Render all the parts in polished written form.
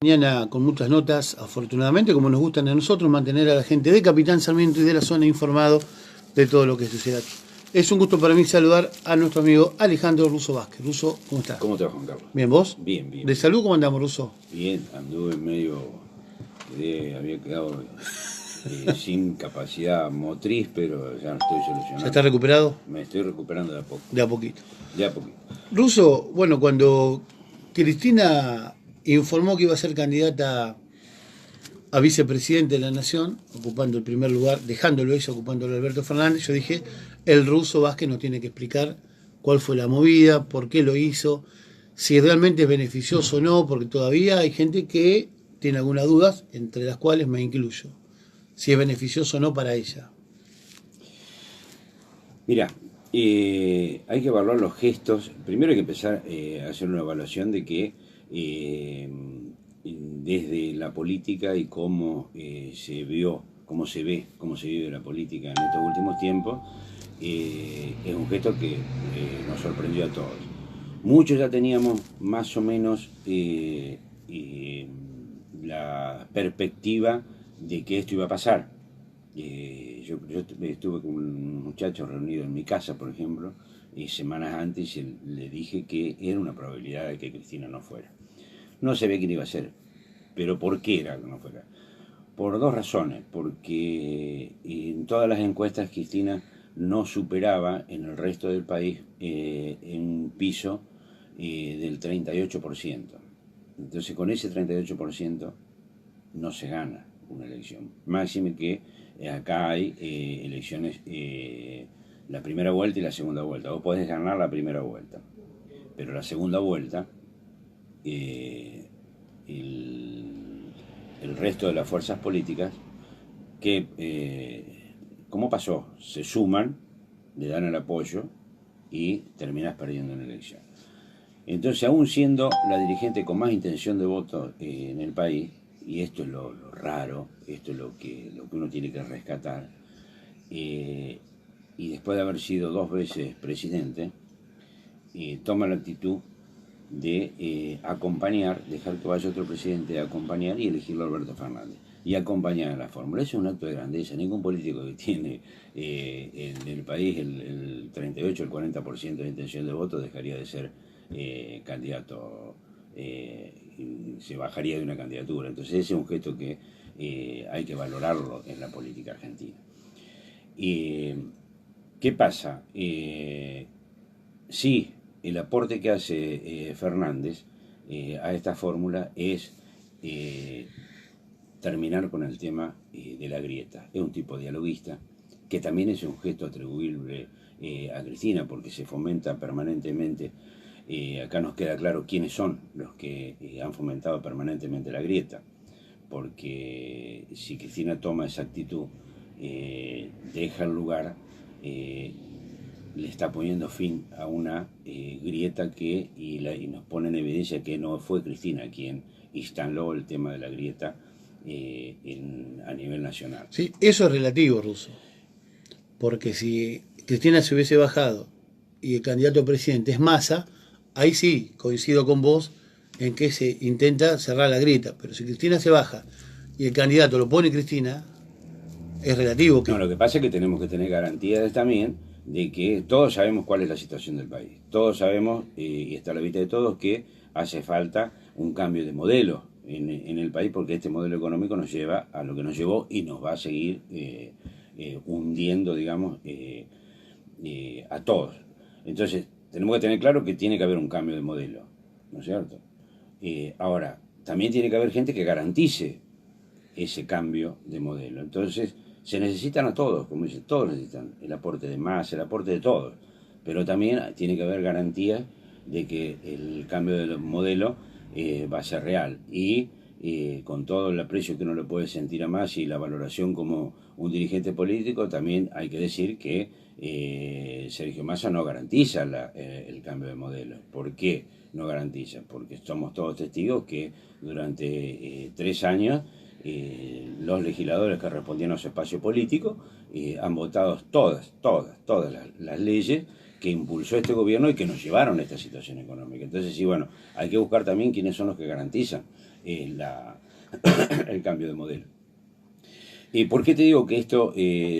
Mañana con muchas notas, afortunadamente, como nos gustan a nosotros, mantener a la gente de Capitán Sarmiento y de la zona informado de todo lo que sucede aquí. Es un gusto para mí saludar a nuestro amigo Alejandro Russo Vázquez. Russo, ¿cómo estás? ¿Cómo te va, Juan Carlos? Bien, ¿vos? Bien, bien. ¿De salud cómo andamos, Russo? Bien, anduve medio... había quedado sin capacidad motriz, pero ya estoy solucionando. ¿Ya estás recuperado? Me estoy recuperando de a poco. De a poquito. De a poquito. Russo, bueno, cuando Cristina informó que iba a ser candidata a vicepresidente de la Nación, ocupando el primer lugar, dejándolo eso, ocupándolo Alberto Fernández, yo dije, el Russo Vázquez nos tiene que explicar cuál fue la movida, por qué lo hizo, si realmente es beneficioso o no, porque todavía hay gente que tiene algunas dudas, entre las cuales me incluyo, si es beneficioso o no para ella. Mira, hay que evaluar los gestos. Primero hay que empezar a hacer una evaluación de que desde la política y cómo se vio, cómo se vive la política en estos últimos tiempos, es un gesto que nos sorprendió a todos. Muchos ya teníamos más o menos la perspectiva de que esto iba a pasar. Yo estuve con un muchacho reunido en mi casa, por ejemplo, semanas antes, y le dije que era una probabilidad de que Cristina no fuera. No sabía quién iba a ser, pero ¿por qué era que no fuera? Por dos razones. Porque en todas las encuestas Cristina no superaba en el resto del país en un piso del 38%. Entonces con ese 38% no se gana una elección. Máxime que acá hay elecciones, la primera vuelta y la segunda vuelta. Vos podés ganar la primera vuelta, pero la segunda vuelta el resto de las fuerzas políticas que, ¿cómo pasó? Se suman, le dan el apoyo y terminás perdiendo en la elección. Entonces, aún siendo la dirigente con más intención de voto en el país, y esto es lo raro, esto es lo que uno tiene que rescatar, y después de haber sido 2 veces presidente, toma la actitud de acompañar, dejar que vaya otro presidente a acompañar y elegirlo a Alberto Fernández. Y acompañar en la fórmula. Eso es un acto de grandeza. Ningún político que tiene en el país el 38, el 40% de intención de voto dejaría de ser candidato, se bajaría de una candidatura. Entonces ese es un gesto que hay que valorarlo en la política argentina. ¿Qué pasa? Sí, el aporte que hace Fernández a esta fórmula es terminar con el tema de la grieta. Es un tipo dialoguista, que también es un gesto atribuible a Cristina, porque se fomenta permanentemente. Acá nos queda claro quiénes son los que han fomentado permanentemente la grieta, porque si Cristina toma esa actitud, deja el lugar, le está poniendo fin a una grieta que y nos pone en evidencia que no fue Cristina quien instaló el tema de la grieta a nivel nacional. Sí, eso es relativo, Russo, porque si Cristina se hubiese bajado y el candidato a presidente es Massa, ahí sí, coincido con vos en que se intenta cerrar la grieta, pero si Cristina se baja y el candidato lo pone Cristina, es relativo. No, lo que pasa es que tenemos que tener garantías también de que todos sabemos cuál es la situación del país. Todos sabemos, y está a la vista de todos, que hace falta un cambio de modelo en el país, porque este modelo económico nos lleva a lo que nos llevó y nos va a seguir hundiendo, digamos, a todos. Entonces, tenemos que tener claro que tiene que haber un cambio de modelo, ¿no es cierto? Ahora, también tiene que haber gente que garantice ese cambio de modelo. Entonces, se necesitan a todos, como dice, todos necesitan el aporte de más, el aporte de todos, pero también tiene que haber garantías de que el cambio de modelo va a ser real y con todo el aprecio que uno le puede sentir a Massa y la valoración como un dirigente político, también hay que decir que Sergio Massa no garantiza el cambio de modelo. ¿Por qué no garantiza? Porque somos todos testigos que durante 3 años los legisladores que respondían a su espacio político han votado todas las leyes que impulsó este gobierno y que nos llevaron a esta situación económica. Entonces, sí, bueno, hay que buscar también quiénes son los que garantizan el cambio de modelo. ¿Por qué te digo que esto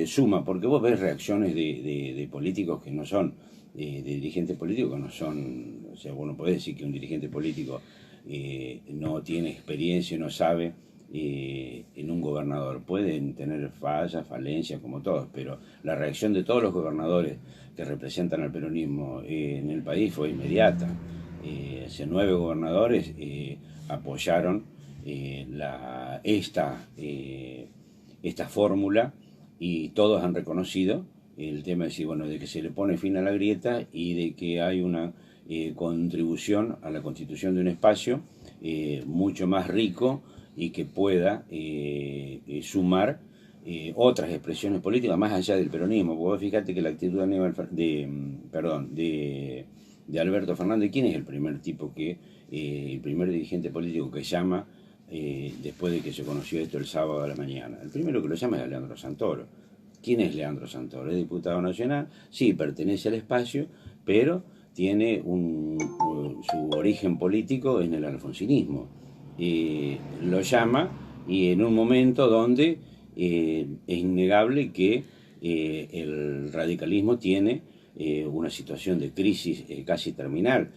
suma? Porque vos ves reacciones de políticos que no son, de dirigentes políticos que no son, o sea, vos no podés decir que un dirigente político no tiene experiencia, no sabe en un gobernador. Pueden tener fallas, falencias, como todos, pero la reacción de todos los gobernadores que representan al peronismo en el país fue inmediata. 9 gobernadores apoyaron esta fórmula, y todos han reconocido el tema de decir, bueno, de que se le pone fin a la grieta y de que hay una contribución a la constitución de un espacio mucho más rico y que pueda sumar otras expresiones políticas más allá del peronismo. Porque vos fíjate que la actitud de Alberto Fernández, ¿quién es el primer tipo el primer dirigente político que llama después de que se conoció esto el sábado a la mañana? El primero que lo llama es Leandro Santoro. ¿Quién es Leandro Santoro? Es diputado nacional, sí, pertenece al espacio, pero tiene su origen político en el alfonsinismo. Lo llama, y en un momento donde es innegable que el radicalismo tiene una situación de crisis casi terminal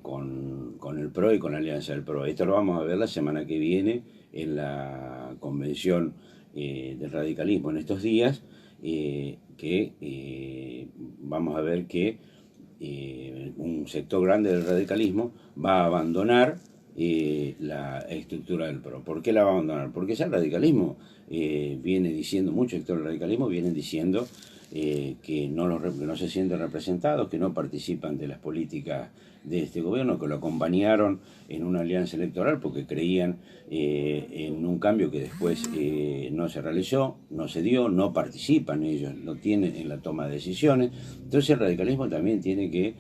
con el PRO y con la alianza del PRO. Esto lo vamos a ver la semana que viene en la convención del radicalismo en estos días, vamos a ver que un sector grande del radicalismo va a abandonar la estructura del PRO. ¿Por qué la va a abandonar? Porque ya el radicalismo viene diciendo, muchos sectores del radicalismo vienen diciendo que no se sienten representados, que no participan de las políticas de este gobierno, que lo acompañaron en una alianza electoral porque creían en un cambio que después no se realizó, no se dio, no participan ellos, no tienen en la toma de decisiones. Entonces el radicalismo también tiene que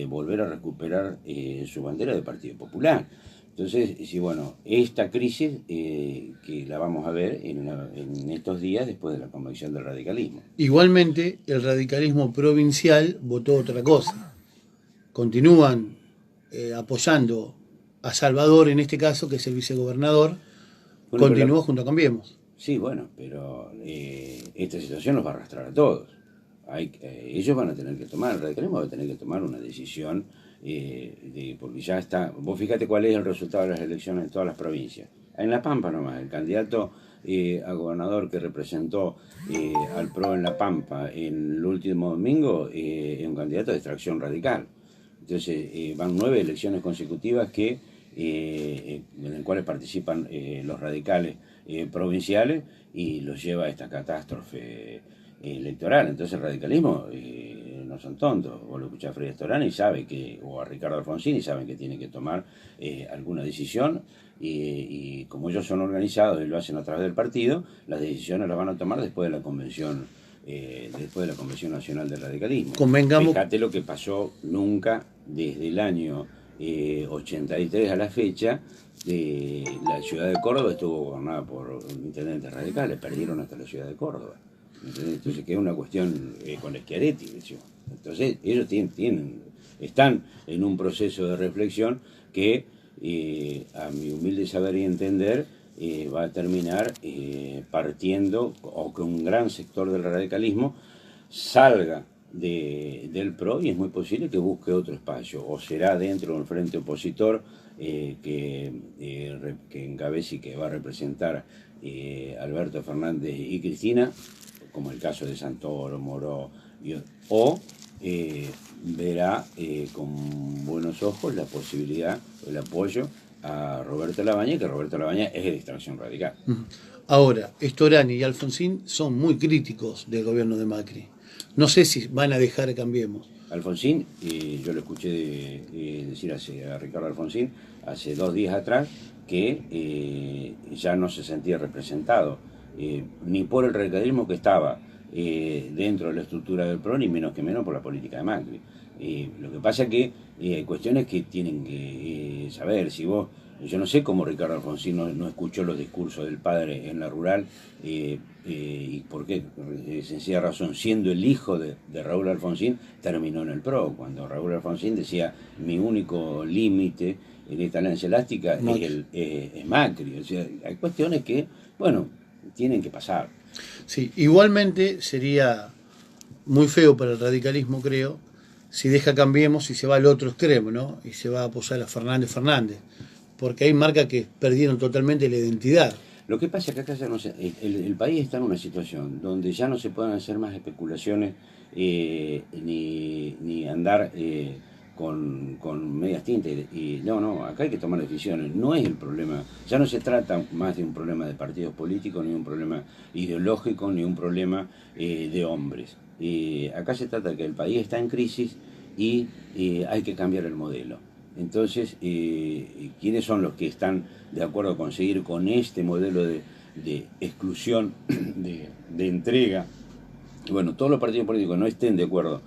volver a recuperar su bandera de Partido Popular. Entonces, sí, bueno, esta crisis que la vamos a ver en estos días después de la convención del radicalismo. Igualmente, el radicalismo provincial votó otra cosa. Continúan apoyando a Salvador, en este caso, que es el vicegobernador, bueno, continúa junto a Cambiemos. Sí, bueno, pero esta situación los va a arrastrar a todos. Ellos van a tener que tomar, el radicalismo va a tener que tomar una decisión, porque ya está. Vos fíjate cuál es el resultado de las elecciones en todas las provincias. En La Pampa nomás, el candidato a gobernador que representó al PRO en La Pampa en el último domingo es un candidato de extracción radical. Entonces van 9 elecciones consecutivas en las cuales participan los radicales provinciales, y los lleva a esta catástrofe electoral. Entonces el radicalismo no son tontos. Vos lo escuchás a Freddy Storani o a Ricardo Alfonsín, y saben que tienen que tomar alguna decisión, y como ellos son organizados y lo hacen a través del partido, las decisiones las van a tomar después de la convención nacional del radicalismo. Convengamos. Fíjate lo que pasó nunca desde el año 83 a la fecha. La ciudad de Córdoba estuvo gobernada por intendentes radicales, perdieron hasta la ciudad de Córdoba. Entonces, que es una cuestión con Schiaretti. Entonces, ellos están en un proceso de reflexión que, a mi humilde saber y entender, va a terminar partiendo, o que un gran sector del radicalismo salga del PRO, y es muy posible que busque otro espacio, o será dentro del frente opositor que encabece y que va a representar Alberto Fernández y Cristina, como el caso de Santoro, Moró, o verá con buenos ojos la posibilidad, el apoyo a Roberto Labaña, que Roberto Labaña es de extracción radical. Ahora, Storani y Alfonsín son muy críticos del gobierno de Macri. No sé si van a dejar Cambiemos. Alfonsín, yo lo escuché decir a Ricardo Alfonsín hace 2 días atrás que ya no se sentía representado ni por el radicalismo que estaba dentro de la estructura del PRO, ni menos por la política de Macri. Lo que pasa es que hay cuestiones que tienen que saber. Yo no sé cómo Ricardo Alfonsín no escuchó los discursos del padre en la rural, y por qué, sencilla razón, siendo el hijo de Raúl Alfonsín, terminó en el PRO, cuando Raúl Alfonsín decía: mi único límite en esta lanza elástica es Macri. O sea, hay cuestiones que, bueno, tienen que pasar. Sí, igualmente sería muy feo para el radicalismo, creo, si deja Cambiemos y se va al otro extremo, ¿no? Y se va a apoyar a Fernández, porque hay marcas que perdieron totalmente la identidad. Lo que pasa es que acá ya no se, el país está en una situación donde ya no se pueden hacer más especulaciones ni andar con medias tintas. No, acá hay que tomar decisiones. No es el problema, ya no se trata más de un problema de partidos políticos, ni un problema ideológico, ni un problema de hombres. Acá se trata de que el país está en crisis y hay que cambiar el modelo. Entonces, ¿quiénes son los que están de acuerdo con seguir con este modelo de exclusión, de entrega? Bueno, todos los partidos políticos no estén de acuerdo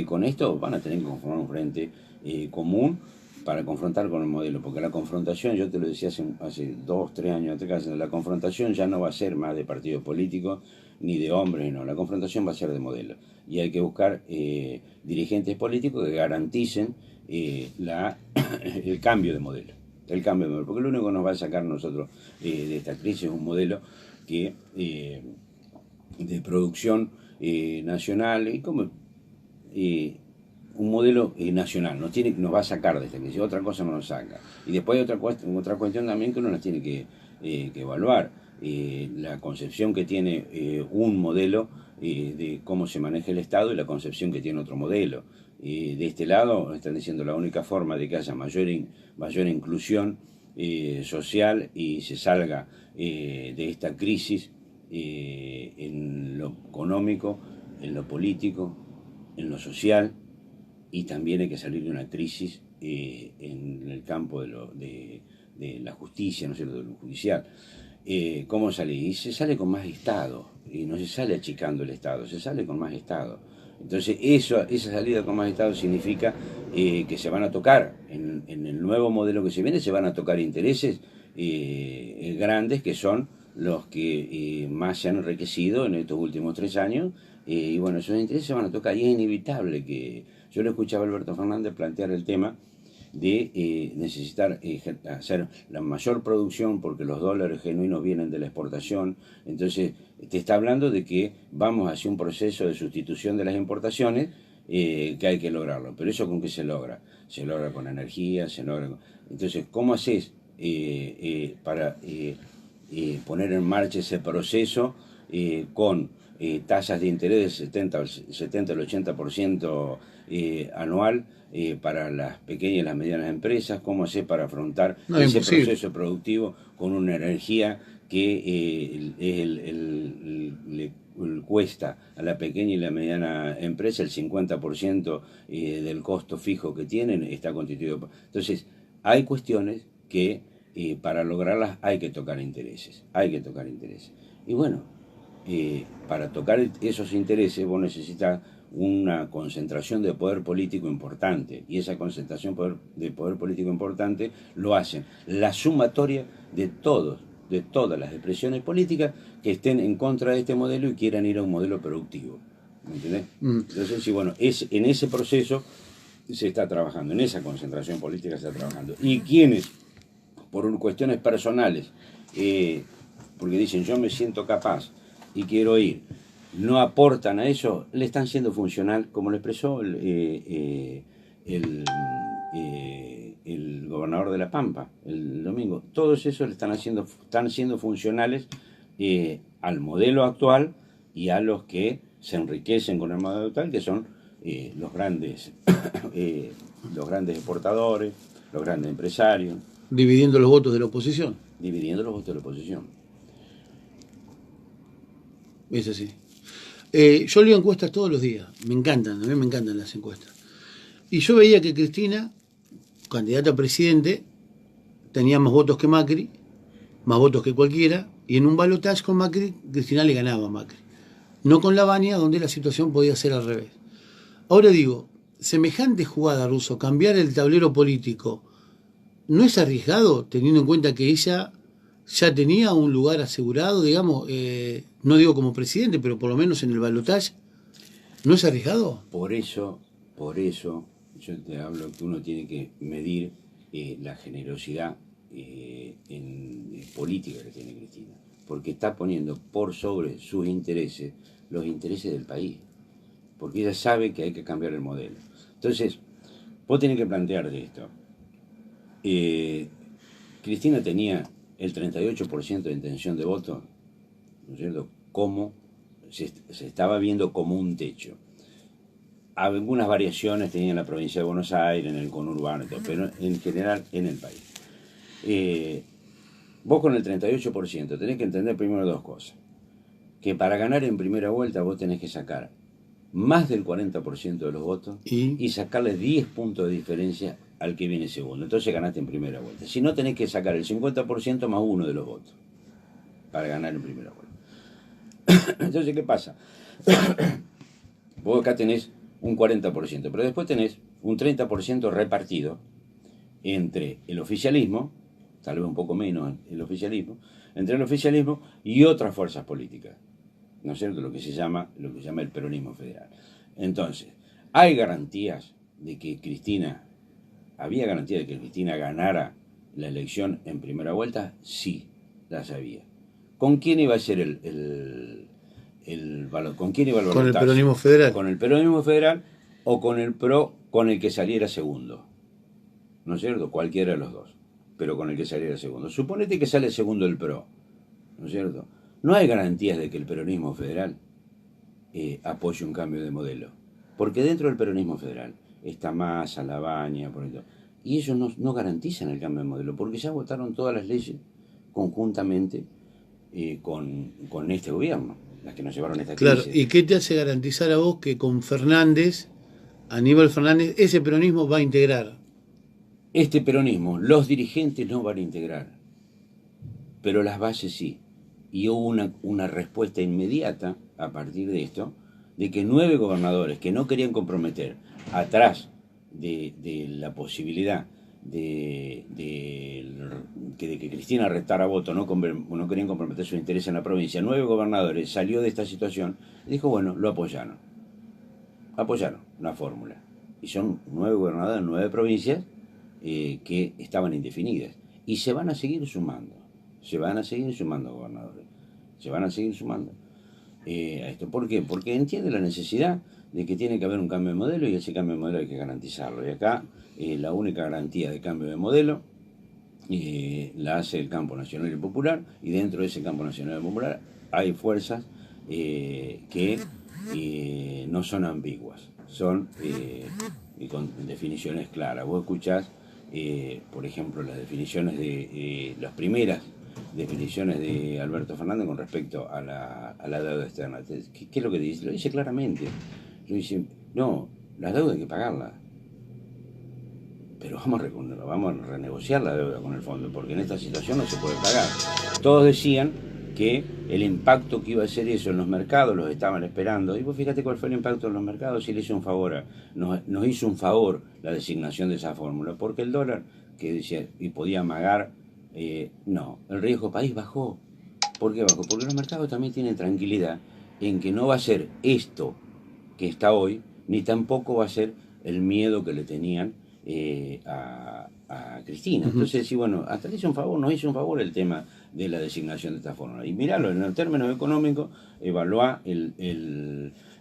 con esto, van a tener que conformar un frente común para confrontar con el modelo, porque la confrontación, yo te lo decía hace 2, 3 años atrás, la confrontación ya no va a ser más de partidos políticos ni de hombres, no, la confrontación va a ser de modelo, y hay que buscar dirigentes políticos que garanticen el cambio de modelo, porque lo único que nos va a sacar nosotros de esta crisis es un modelo que de producción nacional y como un modelo nacional nos va a sacar de esta crisis, otra cosa no nos saca. Y después hay otra cuestión también que uno las tiene que evaluar, la concepción que tiene un modelo de cómo se maneja el Estado y la concepción que tiene otro modelo. De este lado están diciendo la única forma de que haya mayor inclusión social y se salga de esta crisis en lo económico, en lo político, en lo social, y también hay que salir de una crisis en el campo de la justicia, ¿no es cierto?, de lo judicial. ¿Cómo salir? Y se sale con más Estado, y no se sale achicando el Estado, se sale con más Estado. Entonces esa salida con más Estado significa que se van a tocar, en el nuevo modelo que se viene, se van a tocar intereses grandes que son los que más se han enriquecido en estos últimos 3 años, y bueno, esos intereses se van a tocar, y es inevitable que... Yo le escuchaba a Alberto Fernández plantear el tema de necesitar hacer la mayor producción porque los dólares genuinos vienen de la exportación. Entonces te está hablando de que vamos hacia un proceso de sustitución de las importaciones, que hay que lograrlo. Pero ¿eso con qué se logra? Se logra con energía, se logra con... Entonces, ¿cómo haces para poner en marcha ese proceso con tasas de interés del 70 al 80% anual para las pequeñas y las medianas empresas? ¿Cómo hacer para afrontar ese proceso productivo con una energía que le cuesta a la pequeña y la mediana empresa el 50% del costo fijo que tienen está constituido? Entonces, hay cuestiones que para lograrlas hay que tocar intereses, Y bueno, para tocar esos intereses vos necesitas una concentración de poder político importante, y esa concentración de poder político importante lo hacen la sumatoria de todas las expresiones políticas que estén en contra de este modelo y quieran ir a un modelo productivo. ¿Me entendés? Entonces, sí, bueno, en ese proceso se está trabajando, en esa concentración política se está trabajando. Y quienes, por cuestiones personales, porque dicen yo me siento capaz y quiero ir, no aportan a eso, le están siendo funcional, como lo expresó el gobernador de La Pampa el domingo. Todos esos están siendo funcionales al modelo actual y a los que se enriquecen con el modelo actual, que son los grandes exportadores, los grandes empresarios. Dividiendo los votos de la oposición. Es así. Yo leo encuestas todos los días, a mí me encantan las encuestas. Y yo veía que Cristina, candidata a presidente, tenía más votos que Macri, más votos que cualquiera, y en un balotaje con Macri, Cristina le ganaba a Macri. No con Lavagna, donde la situación podía ser al revés. Ahora digo, semejante jugada, Russo, cambiar el tablero político, ¿no es arriesgado teniendo en cuenta que ella ya tenía un lugar asegurado, digamos, no digo como presidente, pero por lo menos en el balotaje? ¿No es arriesgado? Por eso yo te hablo que uno tiene que medir la generosidad política que tiene Cristina, porque está poniendo por sobre sus intereses los intereses del país, porque ella sabe que hay que cambiar el modelo. Entonces, vos tenés que plantearte esto. Cristina tenía el 38% de intención de voto, ¿no es cierto?, como se estaba viendo como un techo. Algunas variaciones tenía en la provincia de Buenos Aires, en el conurbano y todo, pero en general en el país. Vos con el 38% tenés que entender primero dos cosas. Que para ganar en primera vuelta vos tenés que sacar más del 40% de los votos y sacarle 10 puntos de diferencia al que viene segundo. Entonces ganaste en primera vuelta. Si no, tenés que sacar el 50% más uno de los votos para ganar en primera vuelta. Entonces, ¿qué pasa? Vos acá tenés un 40%, pero después tenés un 30% repartido entre el oficialismo, tal vez un poco menos el oficialismo, entre el oficialismo y otras fuerzas políticas, ¿no es cierto?, lo que se llama el peronismo federal. Entonces, ¿hay garantías de que había garantía de que Cristina ganara la elección en primera vuelta? Sí, las había. ¿Con quién iba a ser con quién iba el balotaje? Con el peronismo federal. Con el peronismo federal o con el PRO, con el que saliera segundo, ¿no es cierto?, cualquiera de los dos, pero con el que saliera segundo. Suponete que sale segundo el PRO, ¿no es cierto? No hay garantías de que el peronismo federal apoye un cambio de modelo, porque dentro del peronismo federal está Massa, Lavagna, por ejemplo, y ellos no garantizan el cambio de modelo, porque ya votaron todas las leyes conjuntamente con este gobierno, las que nos llevaron a esta crisis. Claro, ¿y qué te hace garantizar a vos que con Fernández, Aníbal Fernández, ese peronismo va a integrar? Este peronismo, los dirigentes no van a integrar, pero las bases sí. Y hubo una respuesta inmediata a partir de esto, de que 9 gobernadores que no querían comprometer, atrás de la posibilidad de que Cristina restara voto, no querían comprometer su interés en la provincia, 9 gobernadores salió de esta situación y dijo, bueno, lo apoyaron una fórmula. Y son 9 gobernadores en 9 provincias que estaban indefinidas. Y se van a seguir sumando gobernadores. Se van a seguir sumando a esto. ¿Por qué? Porque entiende la necesidad de que tiene que haber un cambio de modelo y ese cambio de modelo hay que garantizarlo. Y acá la única garantía de cambio de modelo la hace el campo nacional y popular, y dentro de ese campo nacional y popular hay fuerzas que no son ambiguas, son con definiciones claras. Vos escuchás, por ejemplo, las definiciones las primeras definiciones de Alberto Fernández con respecto a la deuda externa. ¿Qué es lo que dice? Lo dice claramente. Lo dice, no, la deuda hay que pagarla, pero vamos a renegociar la deuda con el fondo, porque en esta situación no se puede pagar. Todos decían que el impacto que iba a hacer eso en los mercados los estaban esperando, y vos fíjate cuál fue el impacto en los mercados, y le hizo un favor, nos hizo un favor la designación de esa fórmula, porque el dólar, que decía, y podía amagar, no, el riesgo país bajó. ¿Por qué bajó? Porque los mercados también tienen tranquilidad en que no va a ser esto que está hoy, ni tampoco va a ser el miedo que le tenían a Cristina. Entonces, sí, bueno, hasta le hizo un favor, nos hizo un favor el tema de la designación de esta fórmula. Y miralo, en términos económicos, evaluá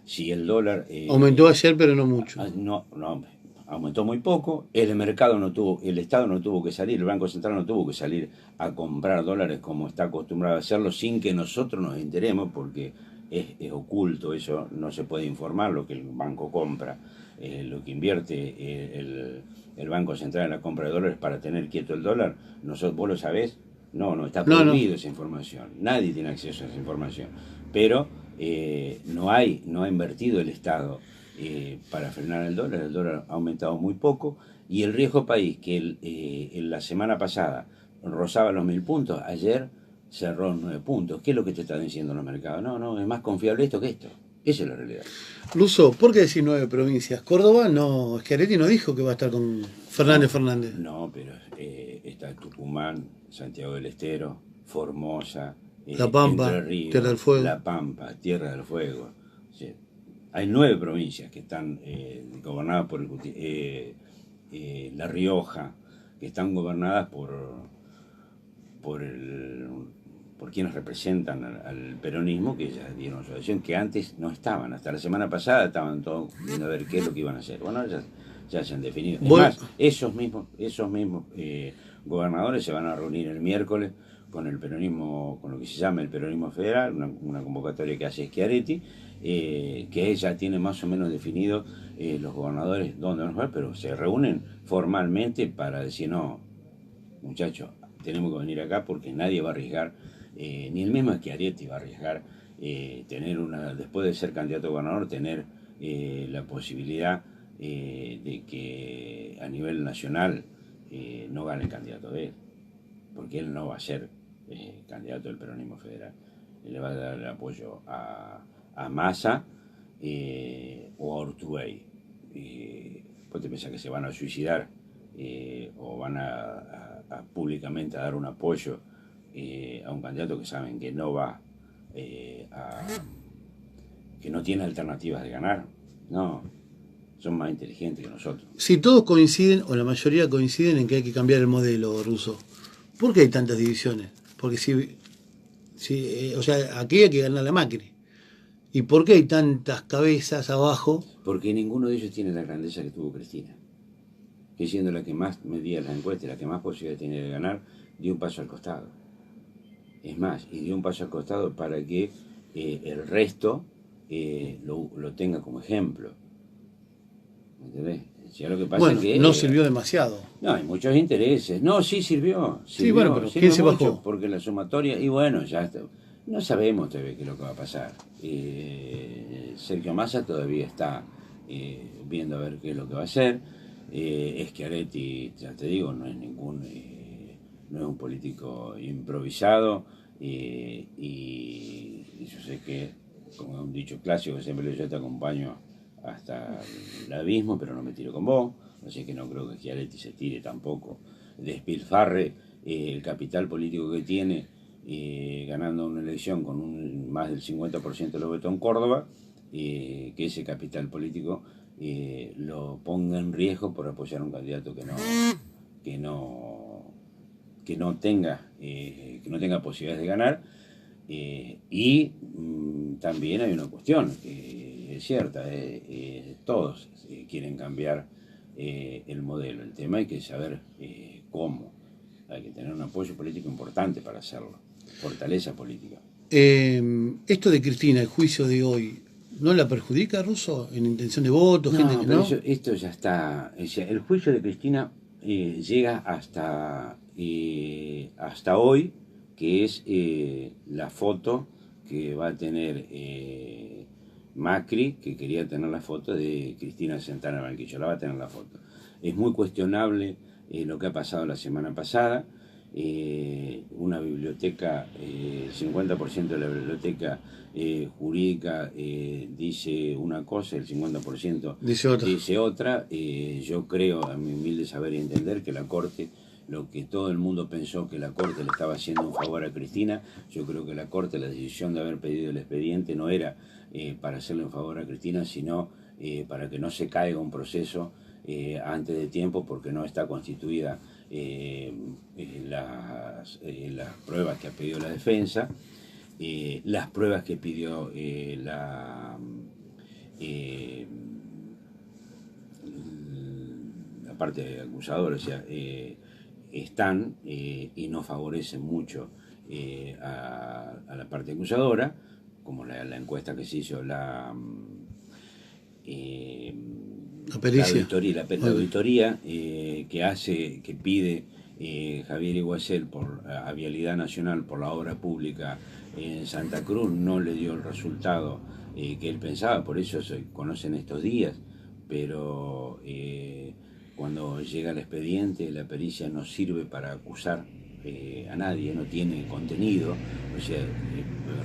si el dólar... aumentó ayer, pero no mucho. No, aumentó muy poco, el mercado el Estado no tuvo que salir, el Banco Central no tuvo que salir a comprar dólares como está acostumbrado a hacerlo sin que nosotros nos enteremos, porque es oculto, eso no se puede informar, lo que el banco compra, lo que invierte el Banco Central en la compra de dólares para tener quieto el dólar. ¿Vos lo sabés? No, está prohibido esa información, nadie tiene acceso a esa información, pero no ha invertido el Estado para frenar el dólar ha aumentado muy poco, y el riesgo país, que la semana pasada rozaba los 1000 puntos, ayer cerró en 9 puntos. ¿Qué es lo que te están diciendo los mercados? No, es más confiable esto que esto. Esa es la realidad. Russo, ¿por qué decir 9 provincias? Córdoba no, Schiaretti no dijo que va a estar con Fernández. No, pero está Tucumán, Santiago del Estero, Formosa, La Pampa, Entre Ríos, Tierra del Fuego. La Pampa, Tierra del Fuego. Sí. Hay 9 provincias que están gobernadas por La Rioja, que están gobernadas por quienes representan al peronismo, que ya dieron su adhesión, que antes no estaban, hasta la semana pasada estaban todos viendo a ver qué es lo que iban a hacer. Bueno, ya se han definido. Es más, esos mismos gobernadores se van a reunir el miércoles con el peronismo, con lo que se llama el peronismo federal, una convocatoria que hace Schiaretti, que ya tiene más o menos definido los gobernadores dónde van a jugar, pero se reúnen formalmente para decir, no, muchachos, tenemos que venir acá porque nadie va a arriesgar, ni el mismo Schiaretti va a arriesgar tener después de ser candidato a gobernador, tener la posibilidad de que a nivel nacional no gane el candidato de él, porque él no va a ser candidato del peronismo federal. Él le va a dar el apoyo a Massa o a Urtubey. ¿Vos te pensás que se van a suicidar o van a públicamente a dar un apoyo a un candidato que saben que no va que no tiene alternativas de ganar? No, son más inteligentes que nosotros. Si todos coinciden, o la mayoría coinciden en que hay que cambiar el modelo ruso, ¿por qué hay tantas divisiones? Porque o sea, aquí hay que ganar a Macri. ¿Y por qué hay tantas cabezas abajo? Porque ninguno de ellos tiene la grandeza que tuvo Cristina, que siendo la que más medía las encuestas, la que más posibilidad tenía de ganar, dio un paso al costado. Es más, y dio un paso al costado para que el resto lo tenga como ejemplo. ¿Entendés? Ya lo que pasa Bueno, es que no sirvió demasiado. no, hay muchos intereses. No, sí sirvió. Sí, bueno, pero ¿quién se mucho, bajó? porque la sumatoria, y bueno, ya está. No sabemos todavía qué es lo que va a pasar. Sergio Massa todavía está viendo a ver qué es lo que va a hacer. Schiaretti, ya te digo, no es un político improvisado. Y yo sé que, como un dicho clásico, siempre yo te acompaño hasta el abismo, pero no me tiro con vos. Así que no creo que Schiaretti se tire tampoco, despilfarre el capital político que tiene, ganando una elección con más del 50% de los votos en Córdoba, que ese capital político lo ponga en riesgo por apoyar a un candidato que no tenga posibilidades de ganar. También hay una cuestión que es cierta, todos quieren cambiar el modelo. El tema hay que saber cómo. Hay que tener un apoyo político importante para hacerlo, fortaleza política. Esto de Cristina, el juicio de hoy, ¿no la perjudica, Russo, en intención de voto? No, Gente que pero no. esto ya está. O sea, el juicio de Cristina llega hasta hoy, que es la foto que va a tener Macri, que quería tener la foto de Cristina sentada en el banquillo, la va a tener la foto. Es muy cuestionable lo que ha pasado la semana pasada. Una biblioteca, el 50% de la biblioteca jurídica dice una cosa, el 50% dice otra. Yo creo, a mi humilde saber y entender, que la Corte, lo que todo el mundo pensó que la Corte le estaba haciendo un favor a Cristina, yo creo que la Corte, la decisión de haber pedido el expediente no era para hacerle un favor a Cristina, sino para que no se caiga un proceso antes de tiempo, porque no está constituida las pruebas que ha pedido la defensa, las pruebas que pidió la parte acusadora, o sea, están y no favorecen mucho a la parte acusadora, como la encuesta que se hizo, la auditoría que pide Javier Iguacel a Vialidad Nacional por la obra pública en Santa Cruz, no le dio el resultado que él pensaba, por eso se conocen estos días, pero cuando llega el expediente, la pericia no sirve para acusar a nadie, no tiene contenido, o sea,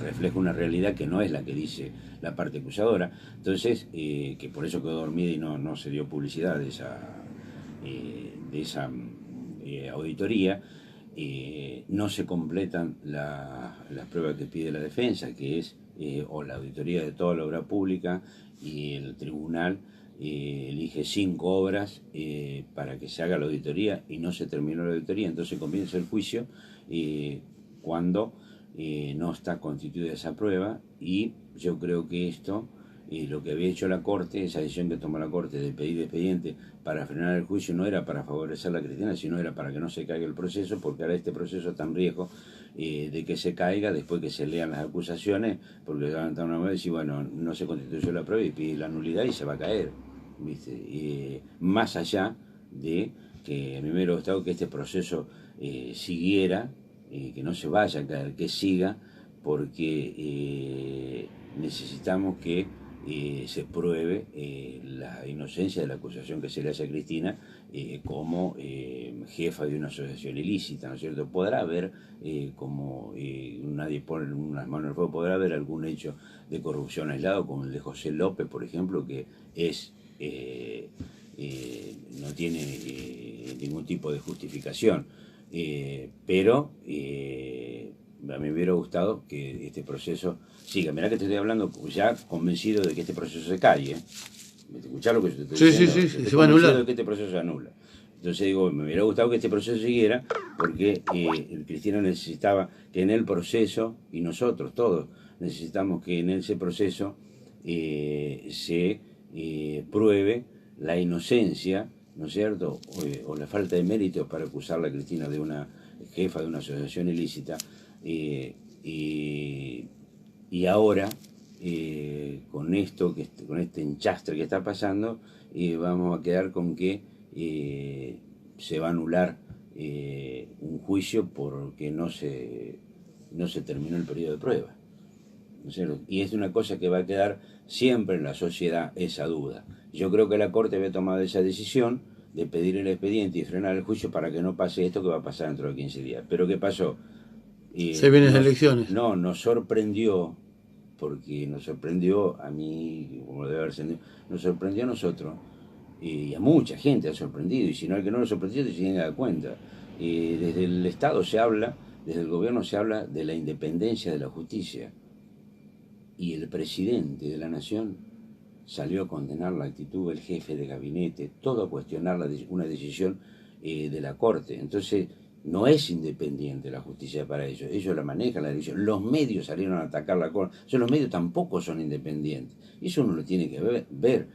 refleja una realidad que no es la que dice la parte acusadora. Entonces, que por eso quedó dormida y no se dio publicidad de esa auditoría. No se completan las pruebas que pide la defensa, que es o la auditoría de toda la obra pública y el tribunal elige 5 obras para que se haga la auditoría y no se terminó la auditoría, entonces comienza el juicio cuando no está constituida esa prueba. Y yo creo que esto, lo que había hecho la Corte, esa decisión que tomó la Corte de pedir expediente para frenar el juicio, no era para favorecer a la Cristina, sino era para que no se caiga el proceso, porque ahora este proceso está en riesgo de que se caiga después que se lean las acusaciones, porque van a una vez y decir, bueno, no se constituyó la prueba y pide la nulidad y se va a caer, ¿viste? Más allá de que a mí me hubiera gustado que este proceso siguiera, que no se vaya a caer, que siga, porque necesitamos que se pruebe la inocencia de la acusación que se le hace a Cristina como jefa de una asociación ilícita, ¿no es cierto? Podrá haber, como nadie pone unas manos en el fuego, podrá haber algún hecho de corrupción aislado, como el de José López, por ejemplo, que es no tiene ningún tipo de justificación, pero a mí me hubiera gustado que este proceso siga. Mirá que te estoy hablando ya convencido de que este proceso se cae, ¿eh? ¿Escuchás lo que yo te estoy diciendo? Sí, Estoy se va a anular. de que este proceso se anula. Entonces digo, me hubiera gustado que este proceso siguiera, porque Cristina necesitaba que en el proceso, y nosotros todos necesitamos que en ese proceso se pruebe la inocencia, ¿no es cierto?, o la falta de méritos para acusarla a Cristina de una jefa de una asociación ilícita. Y ahora, con esto, con este enchastre que está pasando, vamos a quedar con que se va a anular un juicio porque no se terminó el periodo de prueba, ¿no es cierto? Y es una cosa que va a quedar siempre en la sociedad, esa duda. Yo creo que la Corte había tomado esa decisión de pedir el expediente y frenar el juicio para que no pase esto que va a pasar dentro de 15 días. ¿Pero qué pasó? Se vienen las elecciones. No, nos sorprendió, porque nos sorprendió a mí, como debe haber sido, nos sorprendió a nosotros, y a mucha gente ha sorprendido, y si no, el que no lo sorprendió, se tiene que dar cuenta. Desde el Estado se habla, desde el gobierno se habla de la independencia de la justicia, y el presidente de la nación salió a condenar la actitud del jefe de gabinete, todo a cuestionar una decisión de la Corte. Entonces, no es independiente la justicia para ellos la manejan, la decisión. Los medios salieron a atacar la Corte, los medios tampoco son independientes, eso uno lo tiene que ver.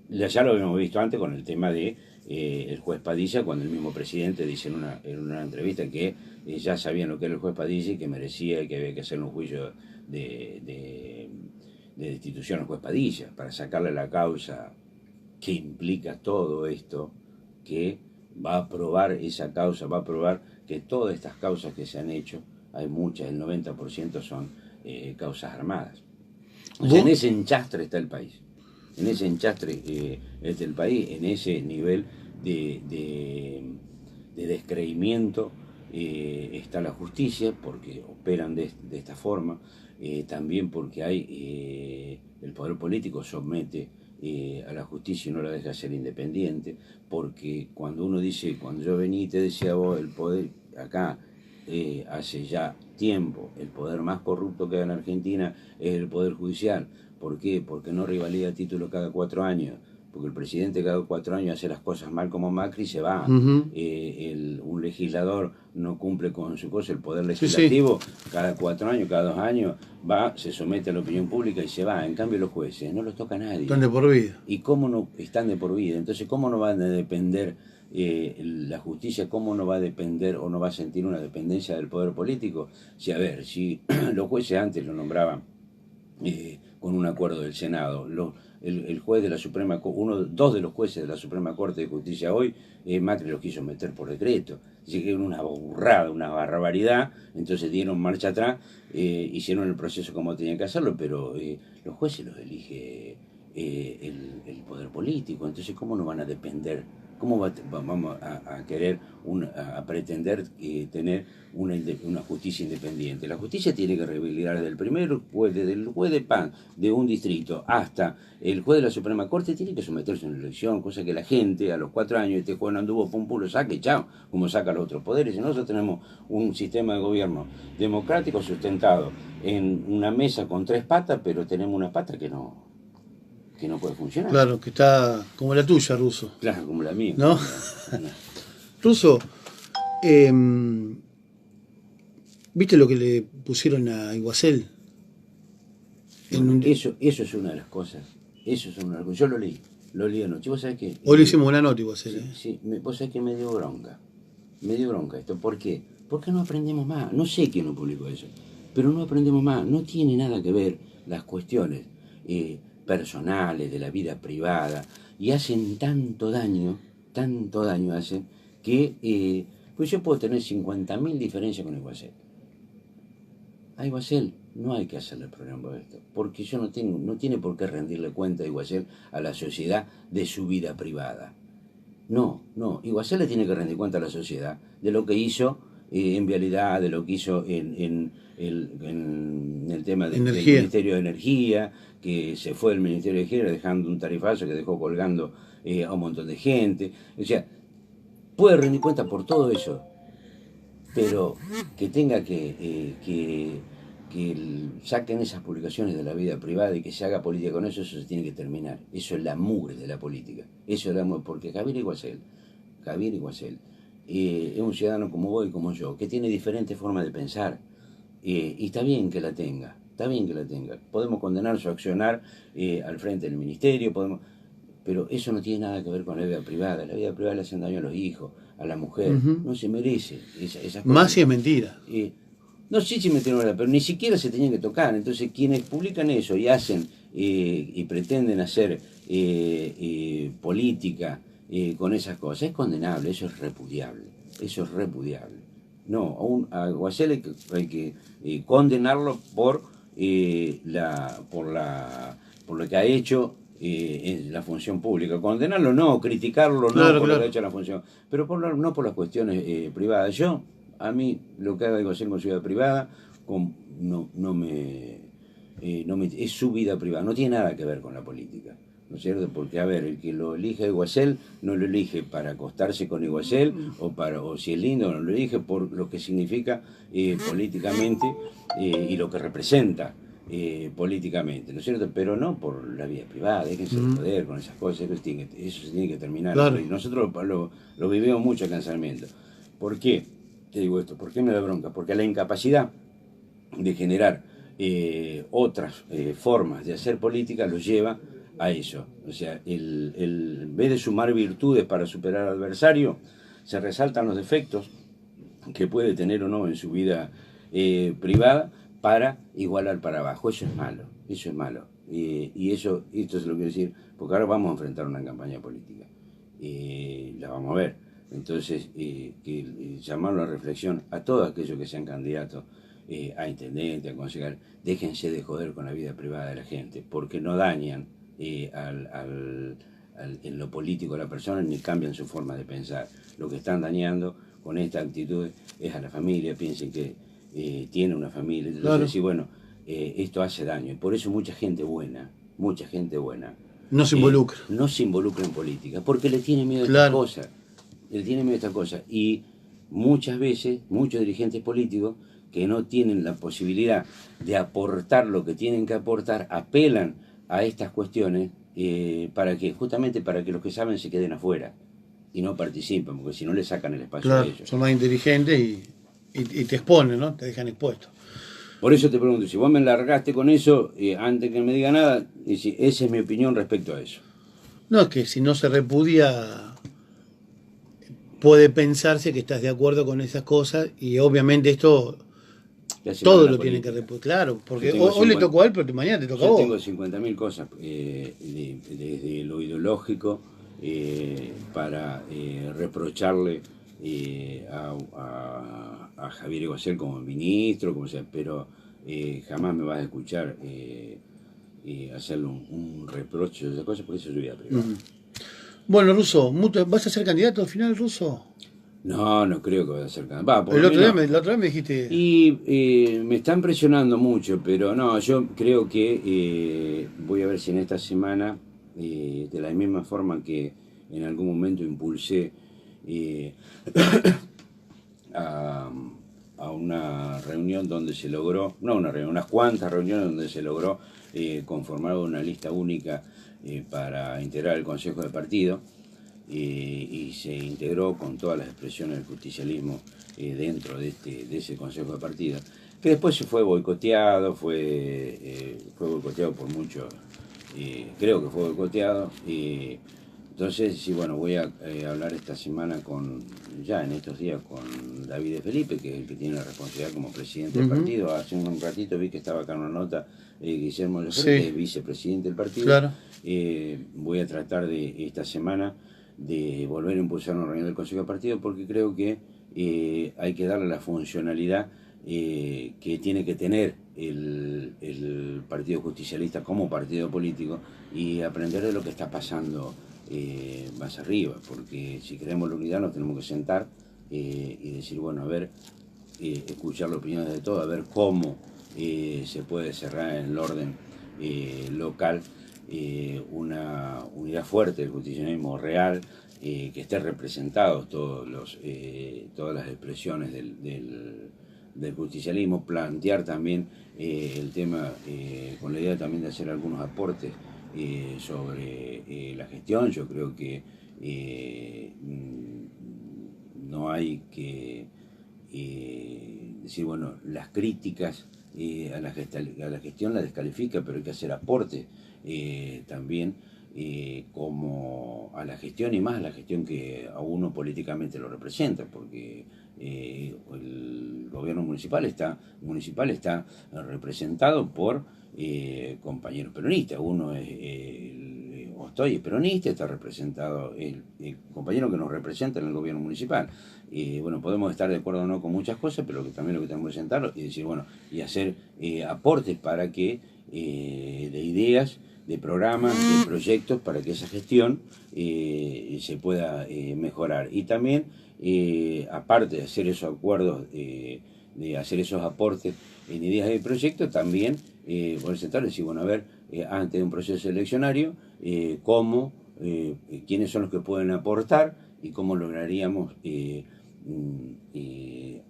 Ya lo habíamos visto antes con el tema de el juez Padilla, cuando el mismo presidente dice en una entrevista que ya sabían lo que era el juez Padilla y que merecía y que había que hacerle un juicio de destitución al juez Padilla para sacarle la causa que implica todo esto, que va a probar esa causa, va a probar que todas estas causas que se han hecho, hay muchas, el 90% son causas armadas. O sea, en ese enchastre está el país, en ese enchastre está el país, en ese nivel de descreimiento está la justicia, porque operan de esta forma, también porque hay el poder político somete a la justicia y no la deja ser independiente, porque cuando uno dice, cuando yo venía y te decía vos, el poder acá hace ya tiempo, el poder más corrupto que hay en Argentina es el poder judicial. ¿Por qué? Porque no revalida título cada 4 años, porque el presidente cada 4 años hace las cosas mal como Macri y se va. Un legislador no cumple con su cosa, el poder legislativo, cada 4 años, cada 2 años, va, se somete a la opinión pública y se va. En cambio los jueces no los toca a nadie. Están de por vida. ¿Y cómo no están de por vida? Entonces, ¿cómo no van a depender la justicia? ¿Cómo no va a depender o no va a sentir una dependencia del poder político? Si, a ver, si los jueces antes lo nombraban con un acuerdo del Senado, el juez de la Suprema Corte, dos de los jueces de la Suprema Corte de Justicia hoy, Macri los quiso meter por decreto. Así que era una burrada, una barbaridad. Entonces dieron marcha atrás, hicieron el proceso como tenían que hacerlo, pero los jueces los elige el poder político. Entonces, ¿cómo no van a depender? ¿Cómo vamos a querer, a pretender tener una justicia independiente? La justicia tiene que revelar desde el primer juez, desde el juez de PAN de un distrito hasta el juez de la Suprema Corte, tiene que someterse a una elección, cosa que la gente a los 4 años, este juez no anduvo, pum, lo saque, chao, como saca los otros poderes. Y nosotros tenemos un sistema de gobierno democrático sustentado en una mesa con 3 patas, pero tenemos una pata que no que no puede funcionar. Claro, que está como la tuya, Russo. Claro, como la mía. ¿No? No. Russo, ¿viste lo que le pusieron a Iguacel? Eso es una de las cosas. Eso es una de las cosas. Yo lo leí anoche. ¿Vos sabés qué? Hoy le hicimos una nota Iguacel. Sí, vos sabés que me dio bronca. Me dio bronca esto. ¿Por qué? Porque no aprendemos más. No sé quién no publicó eso, pero no aprendemos más. No tiene nada que ver las cuestiones personales, de la vida privada, y hacen tanto daño hacen, que pues yo puedo tener 50.000 diferencias con Iguacel. A Iguacel no hay que hacerle programa por esto, porque yo no tiene por qué rendirle cuenta a Iguacel a la sociedad de su vida privada. No, Iguacel le tiene que rendir cuenta a la sociedad de lo que hizo en vialidad, de lo que hizo en el tema del Ministerio de Energía, que se fue del Ministerio de Energía dejando un tarifazo que dejó colgando a un montón de gente. O sea, puede rendir cuenta por todo eso, pero que tenga que saquen esas publicaciones de la vida privada y que se haga política con eso se tiene que terminar. Eso es la mugre de la política. Eso es la mugre, porque Javier Iguacel es un ciudadano como vos y como yo, que tiene diferentes formas de pensar, y está bien que la tenga, Podemos condenar su accionar al frente del ministerio, pero eso no tiene nada que ver con la vida privada. La vida privada le hacen daño a los hijos, a la mujer. No se merece esas cosas. Más si es mentira. No sé si metieron pero ni siquiera se tenían que tocar. Entonces, quienes publican eso y hacen y pretenden hacer política con esas cosas, es condenable, eso es repudiable. No, a Iguacel hay que condenarlo por lo que ha hecho en la función pública. Condenarlo no, criticarlo no, claro, por lo que ha hecho en la función, pero no por las cuestiones privadas. A mí, lo que haga Iguacel con su vida privada, es su vida privada, no tiene nada que ver con la política, ¿no es cierto? Porque, a ver, el que lo elige a Iguacel no lo elige para acostarse con Iguacel, o si es lindo, no lo elige por lo que significa políticamente y lo que representa políticamente, ¿no es cierto? Pero no por la vida privada, déjense de poder con esas cosas, eso se tiene que terminar. Claro. Y nosotros lo vivimos mucho acá en Sarmiento. ¿Por qué? Te digo esto, ¿por qué me da bronca? Porque la incapacidad de generar otras formas de hacer política los lleva a eso. O sea, en vez de sumar virtudes para superar al adversario, se resaltan los defectos que puede tener o no en su vida privada para igualar para abajo. Eso es malo. Y esto es lo que quiero decir, porque ahora vamos a enfrentar una campaña política. La vamos a ver. Entonces, llamarlo a reflexión a todos aquellos que sean candidatos a intendente, a concejal, déjense de joder con la vida privada de la gente, porque no dañan en lo político a la persona ni cambian su forma de pensar. Lo que están dañando con esta actitud es a la familia. Piensen que tiene una familia, entonces claro. decir, bueno, esto hace daño, y por eso mucha gente buena no se involucra. No se involucra en política, porque le tiene miedo a estas cosas. Y muchas veces, muchos dirigentes políticos que no tienen la posibilidad de aportar lo que tienen que aportar, apelan a estas cuestiones justamente para que los que saben se queden afuera y no participen, porque si no le sacan el espacio a ellos. Son más inteligentes y te exponen, ¿no? Te dejan expuesto. Por eso te pregunto, si vos me largaste con eso, antes que me diga nada, esa es mi opinión respecto a eso. No, es que si no se repudia, puede pensarse que estás de acuerdo con esas cosas, y obviamente esto todo lo tiene que repudiar. Claro, porque hoy le tocó a él, pero mañana te toca a vos. Yo tengo 50.000 cosas, desde lo ideológico, para reprocharle a Javier Iguacel como ministro, como sea, pero jamás me vas a escuchar hacerle un reproche de esas cosas, porque eso es su vida privada. Bueno, Russo, ¿vas a ser candidato al final, Russo? No creo que vaya a ser candidato. La otra vez me dijiste... Y me están presionando mucho, pero no, yo creo que voy a ver si en esta semana, de la misma forma que en algún momento impulsé a a una reunión donde se logró, no una reunión, unas cuantas reuniones donde se logró conformar una lista única para integrar el Consejo de Partido, y se integró con todas las expresiones del justicialismo dentro de ese Consejo de Partido, que después se fue boicoteado, fue boicoteado por muchos, creo que fue boicoteado. Entonces, sí, bueno, voy a hablar esta semana ya en estos días con David de Felipe, que es el que tiene la responsabilidad como presidente del partido. Hace un ratito vi que estaba acá en una nota Guillermo Lefebvre, Sí, que es vicepresidente del partido. claro. Voy a tratar de esta semana de volver a impulsar una reunión del Consejo de Partido, porque creo que hay que darle la funcionalidad que tiene que tener el Partido Justicialista como partido político, y aprender de lo que está pasando más arriba, porque si queremos la unidad nos tenemos que sentar y decir, bueno, a ver, escuchar las opiniones de todos, a ver cómo se puede cerrar en el orden local una unidad fuerte del justicialismo real, que esté representados todas las expresiones del justicialismo, plantear también el tema con la idea también de hacer algunos aportes sobre la gestión. Yo creo que no hay que decir, bueno, las críticas a la gestión la descalifica, pero hay que hacer aportes también como a la gestión, y más a la gestión que a uno políticamente lo representa, porque el gobierno municipal está representado por compañeros peronistas. Uno Ostoy es peronista, está representado el compañero que nos representa en el gobierno municipal. Bueno, podemos estar de acuerdo o no con muchas cosas, pero también lo que tenemos que sentarlo y decir, bueno, y hacer aportes para que de ideas, de programas, de proyectos, para que esa gestión se pueda mejorar. Y también, aparte de hacer esos acuerdos, de hacer esos aportes en ideas y proyectos, también poder sentar y decir, bueno, a ver, antes de un proceso eleccionario, quiénes son los que pueden aportar y cómo lograríamos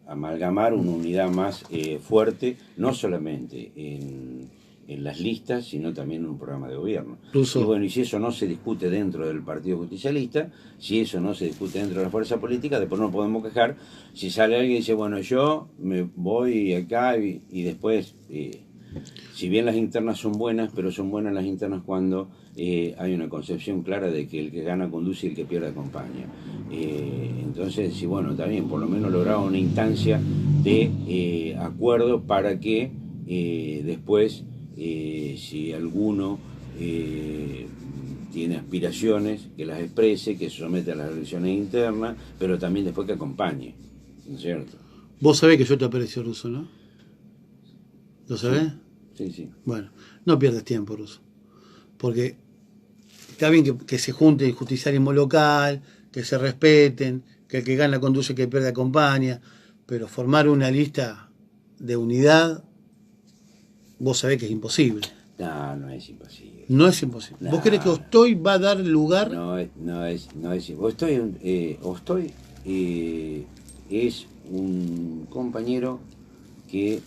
amalgamar una unidad más fuerte, no solamente en las listas, sino también en un programa de gobierno. Russo. Y bueno, y si eso no se discute dentro del Partido Justicialista, si eso no se discute dentro de la fuerza política, después no podemos quejar si sale alguien y dice, bueno, yo me voy acá y después, si bien las internas son buenas, pero son buenas las internas cuando hay una concepción clara de que el que gana conduce y el que pierde acompaña. Entonces, sí, bueno, también por lo menos lograr una instancia de acuerdo para que después, si alguno tiene aspiraciones, que las exprese, que se somete a las elecciones internas, pero también después que acompañe, ¿no es cierto? Vos sabés que yo te aprecio, Russo, ¿no? ¿Lo sabés? Sí, sí. Bueno, no pierdas tiempo, Russo. Porque está bien que se junte el justicialismo local, que se respeten, que el que gana conduce, que el que pierde acompaña, pero formar una lista de unidad, vos sabés que es imposible. No, no es imposible. No es imposible. No. ¿Vos crees que Ostoy va a dar lugar? No es Ostoy es un compañero que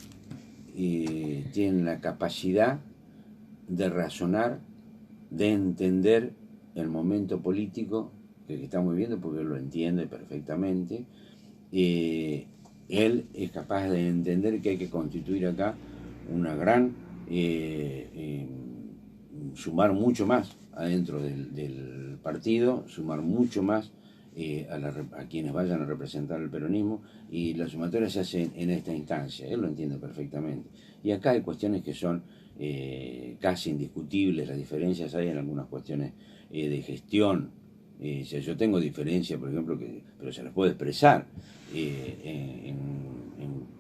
tiene la capacidad de razonar, de entender el momento político que estamos viviendo, porque él lo entiende perfectamente. Él es capaz de entender que hay que constituir acá una gran, sumar mucho más adentro del partido, sumar mucho más a quienes vayan a representar el peronismo, y la sumatoria se hace en esta instancia. Él lo entiende perfectamente. Y acá hay cuestiones que son casi indiscutibles. Las diferencias hay en algunas cuestiones de gestión. Si yo tengo diferencias, por ejemplo, pero se las puedo expresar en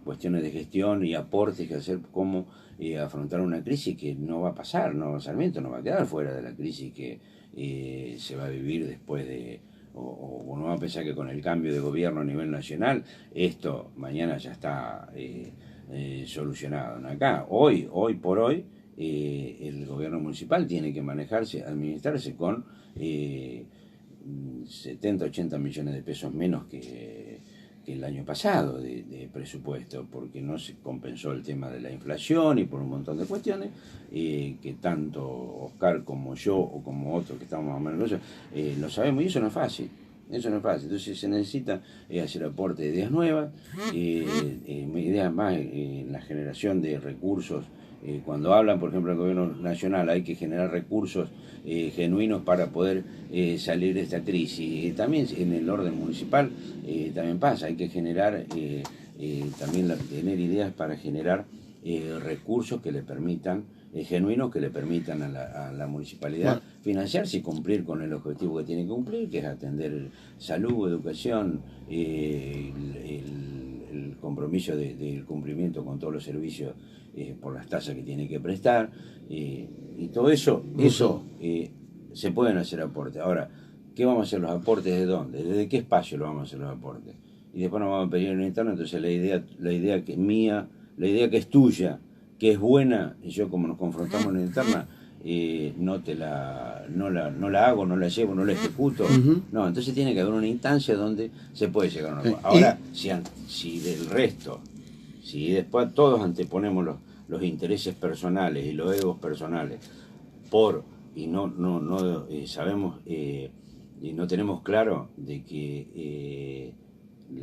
cuestiones de gestión y aportes que hacer, cómo afrontar una crisis que no va a pasar, no, Sarmiento no va a quedar fuera de la crisis que se va a vivir después de, o no va a pensar que con el cambio de gobierno a nivel nacional esto mañana ya está solucionado. Acá, hoy por hoy, el gobierno municipal tiene que manejarse, administrarse con 70, 80 millones de pesos menos que que el año pasado de presupuesto, porque no se compensó el tema de la inflación y por un montón de cuestiones, que tanto Oscar como yo o como otros que estamos más o menos lo sabemos, y eso no es fácil. Eso no es fácil, entonces se necesita hacer aporte de ideas nuevas, ideas más en la generación de recursos. Cuando hablan, por ejemplo, del gobierno nacional, hay que generar recursos genuinos para poder salir de esta crisis. También en el orden municipal también pasa, hay que generar, también tener ideas para generar recursos que le permitan, genuinos que le permitan a la municipalidad financiarse y cumplir con el objetivo que tiene que cumplir, que es atender salud, educación, el compromiso del cumplimiento con todos los servicios por las tasas que tiene que prestar, y todo eso, se pueden hacer aportes. Ahora, ¿qué vamos a hacer los aportes? ¿De dónde? ¿Desde qué espacio lo vamos a hacer los aportes? Y después nos vamos a pedir en el interno. Entonces la idea que es mía, la idea que es tuya, que es buena, y yo como nos confrontamos en la interna, no la hago, no la llevo, no la ejecuto. No, entonces tiene que haber una instancia donde se puede llegar a una cosa. Ahora, si del resto, si después todos anteponemos los intereses personales y los egos personales y no sabemos y no tenemos claro de que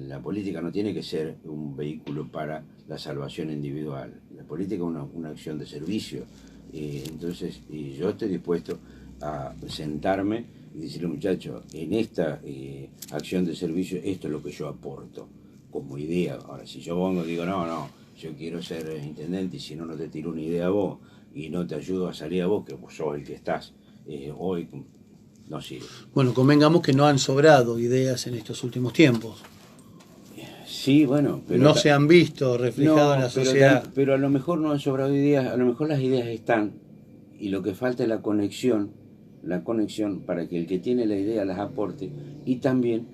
la política no tiene que ser un vehículo para la salvación individual. La política es una acción de servicio. Entonces yo estoy dispuesto a sentarme y decirle, muchachos, en esta acción de servicio esto es lo que yo aporto como idea. Ahora, si yo pongo digo, no, yo quiero ser intendente, y si no te tiro una idea a vos y no te ayudo a salir a vos, que vos sos el que estás hoy, no sirve. Bueno, convengamos que no han sobrado ideas en estos últimos tiempos. Sí, bueno, pero no se han visto reflejadas en la sociedad. Pero a lo mejor no han sobrado ideas, a lo mejor las ideas están, y lo que falta es la conexión para que el que tiene la idea las aporte, y también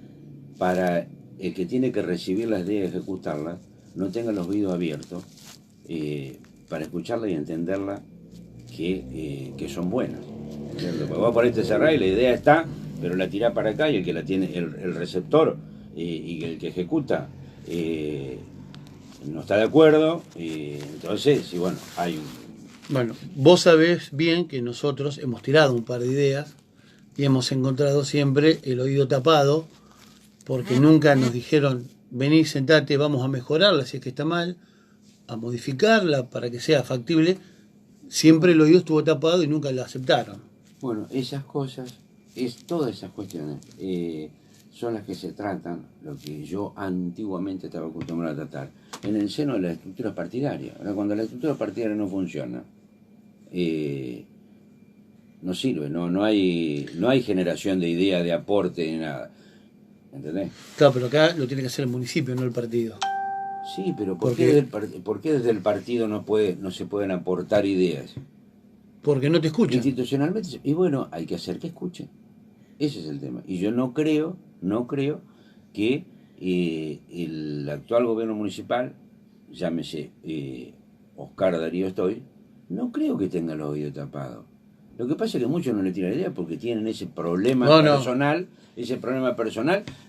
para el que tiene que recibir las ideas y ejecutarlas, no tenga los oídos abiertos para escucharla y entenderla que son buenas. Porque vos por ahí te cerrás y la idea está, pero la tirás para acá, y el que la tiene, el receptor y el que ejecuta no está de acuerdo, entonces, y bueno, hay un... Bueno, vos sabés bien que nosotros hemos tirado un par de ideas y hemos encontrado siempre el oído tapado, porque nunca nos dijeron, vení, sentate, vamos a mejorarla si es que está mal, a modificarla para que sea factible. Siempre el oído estuvo tapado y nunca la aceptaron. Bueno, esas cosas, todas esas cuestiones son las que se tratan, lo que yo antiguamente estaba acostumbrado a tratar, en el seno de la estructura partidaria. Ahora, cuando la estructura partidaria no funciona, no sirve, no hay generación de idea, de aporte, ni nada. ¿Entendés? Claro, pero acá lo tiene que hacer el municipio, no el partido. Sí, pero ¿por qué desde el partido no se pueden aportar ideas? Porque no te escuchan. Institucionalmente, y bueno, hay que hacer que escuchen. Ese es el tema. Y yo no creo que el actual gobierno municipal, llámese Oscar Darío Estoy, no creo que tenga los oídos tapados. Lo que pasa es que muchos no le tiran idea porque tienen ese problema personal,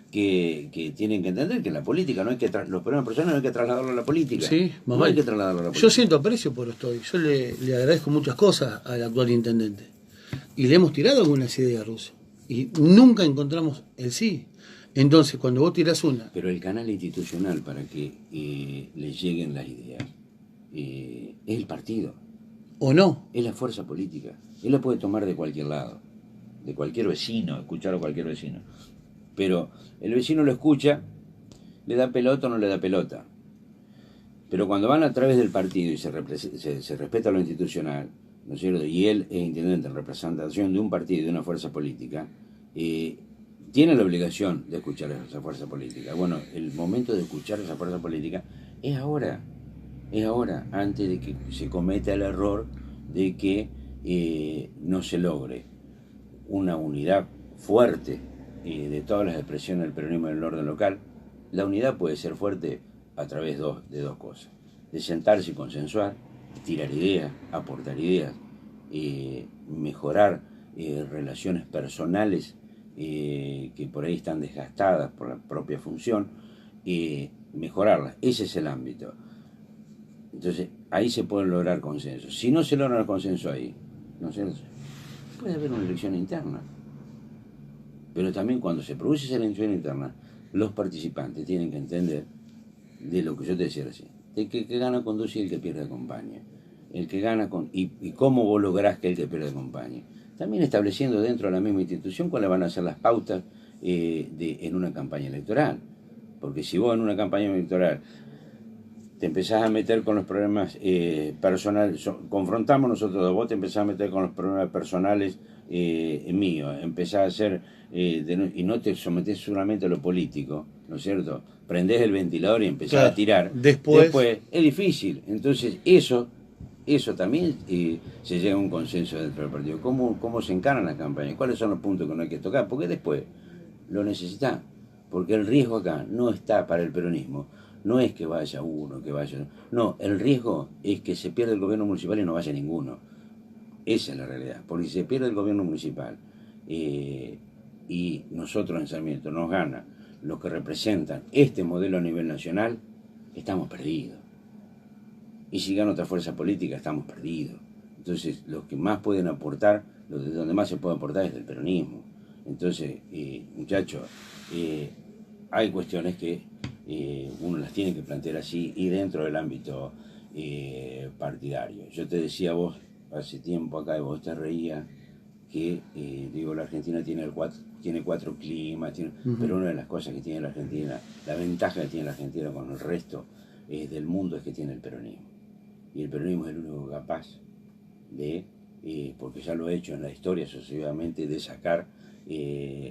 que tienen que entender que en la política no hay que los problemas personales no hay que trasladarlo a la política. Sí, no hay que trasladarlo a la política. Yo siento aprecio por Estoy. Yo le agradezco muchas cosas al actual intendente. Y le hemos tirado algunas ideas, Russo. Y nunca encontramos el sí. Entonces, cuando vos tirás una... Pero el canal institucional para que le lleguen las ideas es el partido. ¿O no? Es la fuerza política. Él la puede tomar de cualquier lado, de cualquier vecino, escuchar a cualquier vecino. Pero el vecino lo escucha, le da pelota o no le da pelota. Pero cuando van a través del partido y se respeta lo institucional, ¿no es cierto? Y él es intendente en representación de un partido y de una fuerza política, tiene la obligación de escuchar a esa fuerza política. Bueno, el momento de escuchar a esa fuerza política es ahora, antes de que se cometa el error de que no se logre una unidad fuerte de todas las expresiones del peronismo en el orden local. La unidad puede ser fuerte a través de dos cosas: de sentarse y consensuar, tirar ideas, aportar ideas, mejorar relaciones personales que por ahí están desgastadas por la propia función, mejorarlas. Ese es el ámbito. Entonces, ahí se puede lograr consenso. Si no se logra el consenso ahí, no sé, puede haber una elección interna. Pero también cuando se produce esa elección interna, los participantes tienen que entender de lo que yo te decía recién, de que el que gana conduce y el que pierde acompaña. El que gana y cómo vos lográs que el que pierde acompañe. También estableciendo dentro de la misma institución cuáles van a ser las pautas en una campaña electoral. Porque si vos en una campaña electoral te empezás a meter con los problemas personales, confrontamos nosotros dos, vos te empezás a meter con los problemas personales míos, empezás a hacer, y no te sometés solamente a lo político, ¿no es cierto? Prendés el ventilador y empezás a tirar. Después es difícil. Entonces eso también se llega a un consenso dentro del partido. ¿Cómo se encaran las campañas? ¿Cuáles son los puntos que no hay que tocar? Porque después lo necesitás. Porque el riesgo acá no está para el peronismo. No es que vaya uno, que vaya... No, el riesgo es que se pierda el gobierno municipal y no vaya ninguno. Esa es la realidad. Porque si se pierde el gobierno municipal y nosotros en Sarmiento nos gana los que representan este modelo a nivel nacional, estamos perdidos. Y si gana otra fuerza política, estamos perdidos. Entonces, los que más pueden aportar, donde más se puede aportar es del peronismo. Entonces, muchachos, hay cuestiones que uno las tiene que plantear así y dentro del ámbito partidario. Yo te decía vos hace tiempo acá, y vos te reías, que digo, la Argentina tiene cuatro climas, pero una de las cosas que tiene la Argentina, la ventaja que tiene la Argentina con el resto del mundo es que tiene el peronismo. Y el peronismo es el único capaz de, porque ya lo ha hecho en la historia sucesivamente, de sacar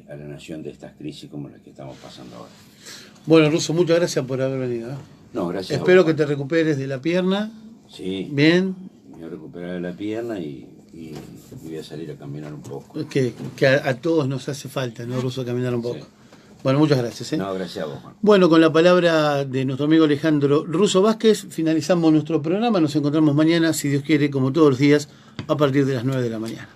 a la nación de estas crisis como las que estamos pasando ahora. Bueno, Russo, muchas gracias por haber venido. No, gracias. Espero que te recuperes de la pierna. Sí. Bien. Me voy a recuperar de la pierna y voy a salir a caminar un poco. Que a todos nos hace falta, ¿no, Russo, caminar un poco? Sí. Bueno, muchas gracias. No, gracias a vos, Juan. Bueno, con la palabra de nuestro amigo Alejandro Russo Vázquez, finalizamos nuestro programa. Nos encontramos mañana, si Dios quiere, como todos los días, a partir de las 9 de la mañana.